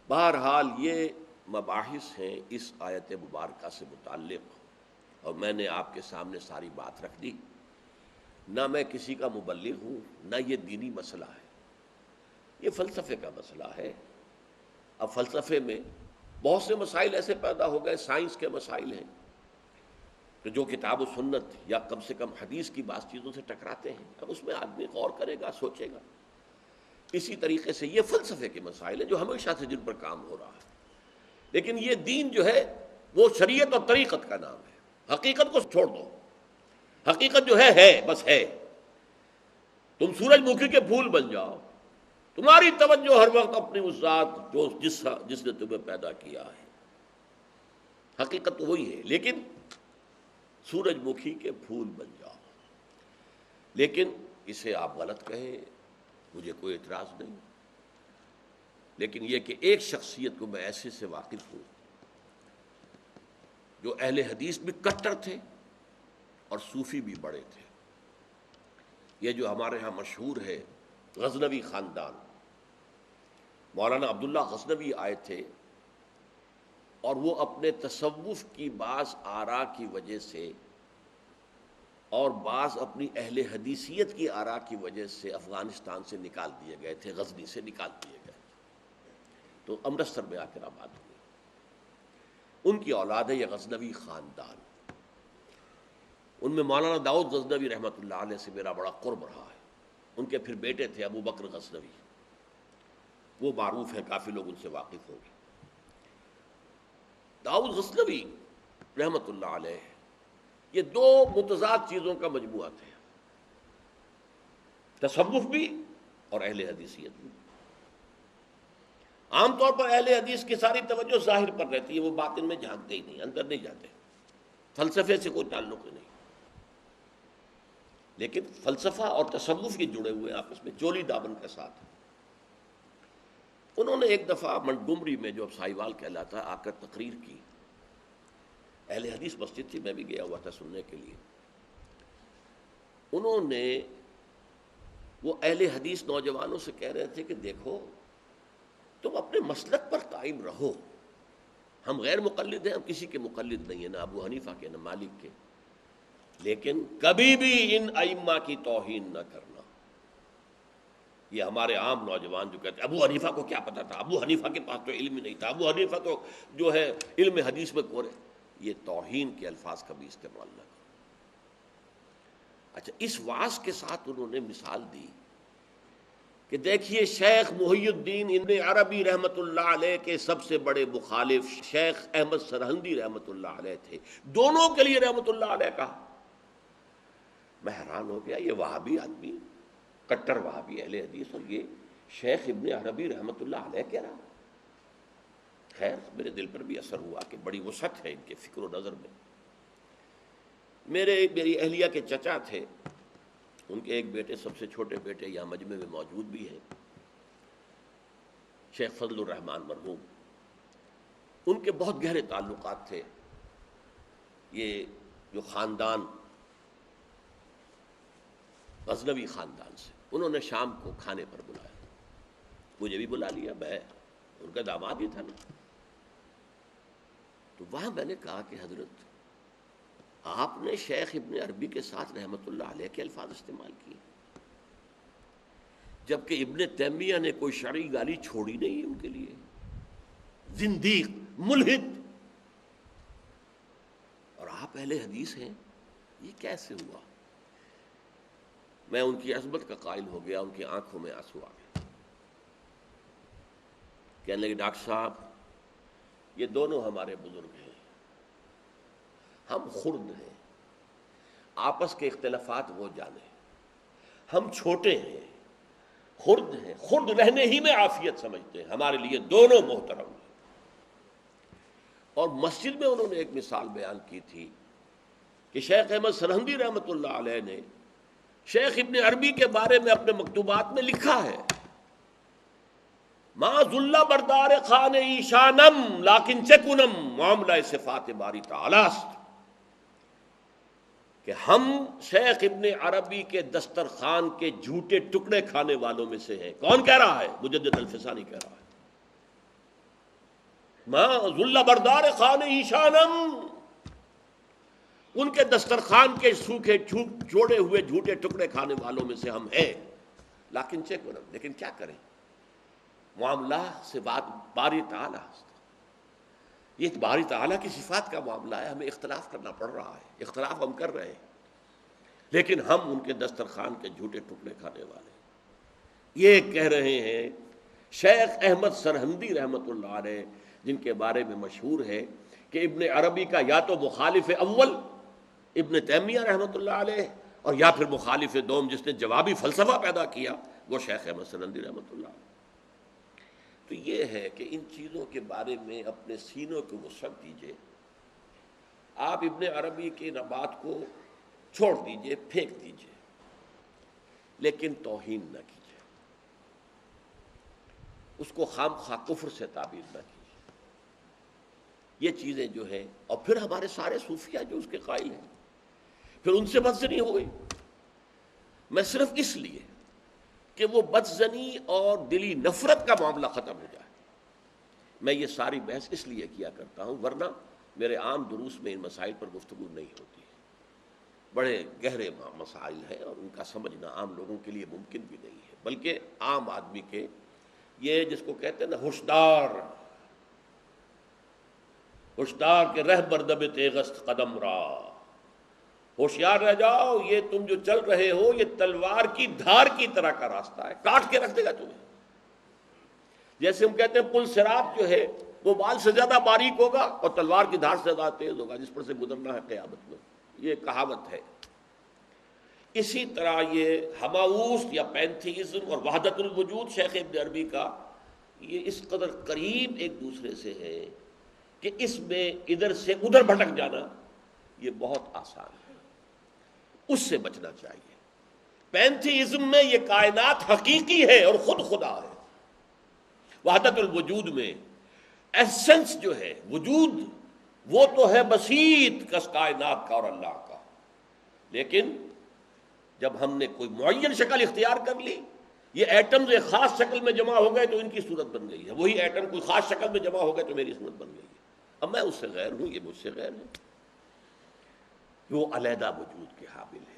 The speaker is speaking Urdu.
بہرحال یہ مباحث ہیں اس آیت مبارکہ سے متعلق، اور میں نے آپ کے سامنے ساری بات رکھ دی۔ نہ میں کسی کا مبلغ ہوں، نہ یہ دینی مسئلہ ہے، یہ فلسفے کا مسئلہ ہے۔ اب فلسفے میں بہت سے مسائل ایسے پیدا ہو گئے، سائنس کے مسائل ہیں کہ جو کتاب و سنت یا کم سے کم حدیث کی بعض چیزوں سے ٹکراتے ہیں۔ اب اس میں آدمی غور کرے گا، سوچے گا۔ اسی طریقے سے یہ فلسفے کے مسائل ہیں جو ہمیشہ سے جن پر کام ہو رہا ہے، لیکن یہ دین جو ہے وہ شریعت اور طریقت کا نام ہے۔ حقیقت کو چھوڑ دو، حقیقت جو ہے بس ہے۔ تم سورج مکھی کے پھول بن جاؤ، تمہاری توجہ ہر وقت اپنی اس ذات جو جس نے تمہیں پیدا کیا ہے، حقیقت تو وہی ہے، لیکن سورج مکھی کے پھول بن جاؤ۔ لیکن اسے آپ غلط کہیں، مجھے کوئی اعتراض نہیں، لیکن یہ کہ ایک شخصیت کو میں ایسے سے واقف ہوں جو اہل حدیث بھی کٹر تھے اور صوفی بھی بڑے تھے۔ یہ جو ہمارے ہاں مشہور ہے غزنوی خاندان، مولانا عبداللہ غزنوی آئے تھے، اور وہ اپنے تصوف کی بعض آراء کی وجہ سے اور بعض اپنی اہل حدیثیت کی آراء کی وجہ سے افغانستان سے نکال دیے گئے تھے، غزنی سے نکال دیے گئے تھے، تو امرتسر میں آ کر آباد ہوئے۔ ان کی اولاد ہے یہ غزنوی خاندان۔ ان میں مولانا داؤد غزنوی رحمۃ اللہ علیہ سے میرا بڑا قرب رہا ہے۔ ان کے پھر بیٹے تھے ابو بکر غزنوی، وہ معروف ہے، کافی لوگ ان سے واقف ہوں گے۔ داؤد غزنوی رحمۃ اللہ علیہ یہ دو متضاد چیزوں کا مجموعہ تھے، تصوف بھی اور اہل حدیثیت بھی۔ عام طور پر اہل حدیث کی ساری توجہ ظاہر پر رہتی ہے، وہ باطن میں جھانکتے ہی نہیں، اندر نہیں جاتے، فلسفے سے کوئی تعلق نہیں۔ لیکن فلسفہ اور تصوف یہ جڑے ہوئے آپس میں چولی دامن کے ساتھ۔ انہوں نے ایک دفعہ منٹگمری میں، جو اب سائیوال کہلاتا ہے، آ کر تقریر کی۔ اہل حدیث مسجد تھی، میں بھی گیا ہوا تھا سننے کے لیے۔ انہوں نے وہ اہل حدیث نوجوانوں سے کہہ رہے تھے کہ دیکھو تم اپنے مسلک پر قائم رہو، ہم غیر مقلد ہیں، ہم کسی کے مقلد نہیں ہیں، نہ ابو حنیفہ کے نہ مالک کے، لیکن کبھی بھی ان ائمہ کی توہین نہ کرنا۔ یہ ہمارے عام نوجوان جو کہتے ہیں ابو حنیفہ کو کیا پتا تھا، ابو حنیفہ کے پاس تو علم ہی نہیں تھا، ابو حنیفہ تو جو ہے علم حدیث میں کورے، یہ توہین کے الفاظ کبھی استعمال نہ کرو۔ اچھا، اس وعظ کے ساتھ انہوں نے مثال دی کہ دیکھیے شیخ محی الدین ابن عربی رحمۃ اللہ علیہ کے سب سے بڑے مخالف شیخ احمد سرہندی رحمۃ اللہ علیہ تھے، دونوں کے لیے رحمۃ اللہ علیہ کہا۔ میں حیران ہو گیا، یہ وہابی آدمی، کٹر وہابی اہل حدیث، اور یہ شیخ ابن عربی رحمۃ اللہ علیہ کہہ رہا۔ خیر میرے دل پر بھی اثر ہوا کہ بڑی وسعت ہے ان کے فکر و نظر میں۔ میری اہلیہ کے چچا تھے، ان کے ایک بیٹے، سب سے چھوٹے بیٹے یہاں مجمع میں موجود بھی ہیں، شیخ فضل الرحمان مرحوم۔ ان کے بہت گہرے تعلقات تھے یہ جو خاندان غزنوی خاندان سے۔ انہوں نے شام کو کھانے پر بلایا، مجھے بھی بلا لیا، میں ان کا داماد ہی تھا نا۔ تو وہاں میں نے کہا کہ حضرت آپ نے شیخ ابن عربی کے ساتھ رحمۃ اللہ علیہ کے الفاظ استعمال کیے، جبکہ ابن تیمیہ نے کوئی شرعی گالی چھوڑی نہیں ان کے لیے۔ زندیق، ملحد، اور آپ اہل حدیث ہیں، یہ کیسے ہوا؟ میں ان کی عظمت کا قائل ہو گیا، ان کی آنکھوں میں آنسو آ گئے۔ کہنے لگے ڈاکٹر صاحب یہ دونوں ہمارے بزرگ ہیں، ہم خرد ہیں، آپس کے اختلافات وہ جانے، ہم چھوٹے ہیں، خرد ہیں، خرد رہنے ہی میں عافیت سمجھتے ہیں، ہمارے لیے دونوں محترم ہیں۔ اور مسجد میں انہوں نے ایک مثال بیان کی تھی کہ شیخ احمد سرہندی رحمۃ اللہ علیہ نے شیخ ابن عربی کے بارے میں اپنے مکتوبات میں لکھا ہے، ما ذل بردار خان ایشانم لیکن چکنم معاملہ صفات باری تعالی است، کہ ہم شیخ ابن عربی کے دسترخوان کے جھوٹے ٹکڑے کھانے والوں میں سے ہیں۔ کون کہہ رہا ہے؟ مجدد الفسانی کہہ رہا ہے۔ ماں ذل بردار خان ایشانم، ان کے دسترخوان کے سوکھے چھوڑے ہوئے جھوٹے ٹکڑے کھانے والوں میں سے ہم ہیں، لیکن کیا کریں، معاملہ سے بات باری تعالیٰ، یہ باری تعالیٰ کی صفات کا معاملہ ہے، ہمیں اختلاف کرنا پڑ رہا ہے، اختلاف ہم کر رہے ہیں، لیکن ہم ان کے دسترخوان کے جھوٹے ٹکڑے کھانے والے ہیں۔ یہ کہہ رہے ہیں شیخ احمد سرہندی رحمۃ اللہ علیہ، جن کے بارے میں مشہور ہے کہ ابن عربی کا یا تو مخالف اول ابن تیمیہ رحمۃ اللہ علیہ، اور یا پھر مخالف دوم جس نے جوابی فلسفہ پیدا کیا وہ شیخ احمد سرہندی رحمۃ اللہ علیہ۔ تو یہ ہے کہ ان چیزوں کے بارے میں اپنے سینوں کو وسعت دیجئے، آپ ابن عربی کی بات کو چھوڑ دیجئے، پھینک دیجئے، لیکن توہین نہ کیجئے، اس کو خام خواہ کفر سے تعبیر نہ کیجئے۔ یہ چیزیں جو ہیں، اور پھر ہمارے سارے صوفیہ جو اس کے قائل ہیں، پھر ان سے بدزنی ہو گئی، میں صرف اس لیے کہ وہ بدزنی اور دلی نفرت کا معاملہ ختم ہو جائے، میں یہ ساری بحث اس لیے کیا کرتا ہوں، ورنہ میرے عام دروس میں ان مسائل پر گفتگو نہیں ہوتی ہے، بڑے گہرے مسائل ہیں اور ان کا سمجھنا عام لوگوں کے لیے ممکن بھی نہیں ہے، بلکہ عام آدمی کے، یہ جس کو کہتے ہیں نا ہوشدار کے رہ بردب تیغست قدم را، ہوشیار رہ جاؤ، یہ تم جو چل رہے ہو یہ تلوار کی دھار کی طرح کا راستہ ہے، کاٹ کے رکھ دے گا تمہیں۔ جیسے ہم کہتے ہیں پل صراط جو ہے وہ بال سے زیادہ باریک ہوگا اور تلوار کی دھار سے زیادہ تیز ہوگا، جس پر سے گزرنا ہے قیامت میں، یہ کہاوت ہے۔ اسی طرح یہ ہماؤس یا پینتھیزم اور وحدت الوجود شیخ ابن عربی کا، یہ اس قدر قریب ایک دوسرے سے ہے کہ اس میں ادھر سے ادھر بھٹک جانا یہ بہت آسان ہے، اس سے بچنا چاہیے۔ پینتھیزم میں یہ کائنات حقیقی ہے اور خود خدا ہے، وحدت الوجود میں ایسنس جو ہے وجود وہ تو ہے بسیط کس کائنات کا اور اللہ کا، لیکن جب ہم نے کوئی معین شکل اختیار کر لی، یہ ایٹمز ایک خاص شکل میں جمع ہو گئے تو ان کی صورت بن گئی ہے، وہی ایٹم کوئی خاص شکل میں جمع ہو گئے تو میری صورت بن گئی ہے، اب میں اس سے غیر ہوں، یہ مجھ سے غیر ہے، وہ علیحدہ وجود کے حامل ہے۔